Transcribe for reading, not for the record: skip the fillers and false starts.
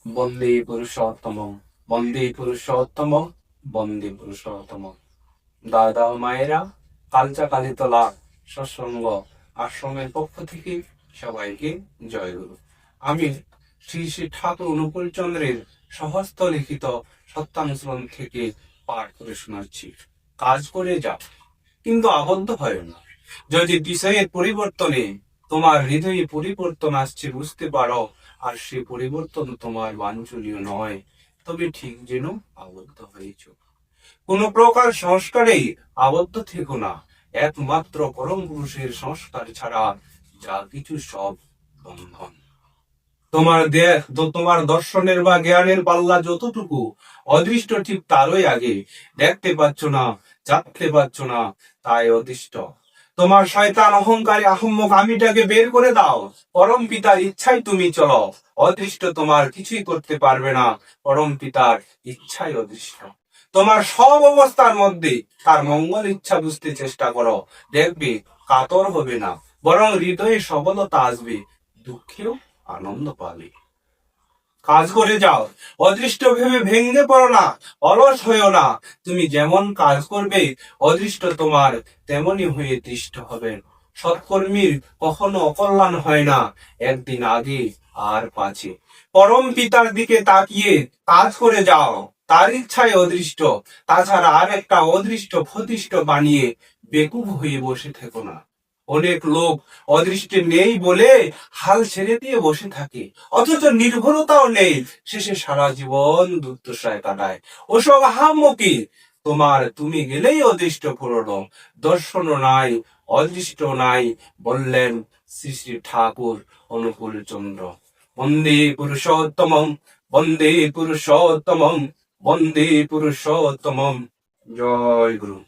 বন্দে পুরুষোত্তম, বন্দে পুরুষোত্তম, বন্দে পুরুষোত্তম। দাদা মায়েরা, কালচা কালীতলা সৎসঙ্গ আশ্রমের পক্ষ থেকে সবাইকে জয়গুরু। আমি শ্রী শ্রী ঠাকুর অনুকূল চন্দ্রের স্বহস্ত লিখিত সত্যানুসরণ থেকে পাঠ করে শোনাচ্ছি। কাজ করে যাও, কিন্তু আবদ্ধ হয় না। যদি বিষয়ের পরিবর্তনে তোমার হৃদয়ে পরিবর্তন আসছে বুঝতে পারো, আর সে পরিবর্তন তোমার বাঞ্ছনীয় নয়, তবে ঠিক যেন আবদ্ধ হয়েছ। কোন প্রকার সংস্কারেই আবদ্ধ থেকো না। একমাত্র পরম পুরুষের সংস্কার ছাড়া যা কিছু সব বন্ধন। তোমার দর্শনের বা জ্ঞানের পাল্লা যতটুকু, অদৃষ্ট ঠিক তারই আগে। দেখতে পাচ্ছ না, জানতে পারছ না, তাই অদৃষ্ট। তোমার শয়তান অহংকারী আহম্মক আমিটাকে বের করে দাও। পরম পিতার ইচ্ছায় তুমি চলো। অদৃষ্ট তোমার কিছুই করতে পারবে না, পরম পিতার ইচ্ছাই অদৃষ্ট। তোমার সব অবস্থার মধ্যে তার মঙ্গল ইচ্ছা বুঝতে চেষ্টা করো। দেখবে কাতর হবে না, বরং হৃদয়ে সবলতা আসবে, দুঃখেও আনন্দ পাবে। কাজ করে যাও, অদৃষ্ট ভেবে ভেঙে পড়ো না, অলস হয়েও না। তুমি যেমন কাজ করবে, অদৃষ্ট তোমার তেমনি হয়ে দৃষ্ট হবে। সৎকর্মীর কখনো অকল্যাণ হয় না, একদিন আগে আর পাছে। পরম পিতার দিকে তাকিয়ে কাজ করে যাও, তার ইচ্ছায় অদৃষ্ট। তাছাড়া আর একটা অদৃষ্ট ফদিষ্ট বানিয়ে বেকুব হয়ে বসে থেকো না। অনেক লোক অদৃষ্টে নেই বলে হাল ছেড়ে দিয়ে বসে থাকে, অথচ নির্ভরতাও নেই, শেষে সারা জীবন দুর্দশায় কাটায়। ওসব আহাম্মকি। তুমি গেলেই অদৃষ্ট পুরনো, দর্শন নাই, অদৃষ্ট নাই, বললেন শ্রী শ্রী ঠাকুর অনুকূল চন্দ্র। বন্দে পুরুষোত্তমম, বন্দে পুরুষোত্তমম, বন্দে পুরুষোত্তমম। জয় গুরু।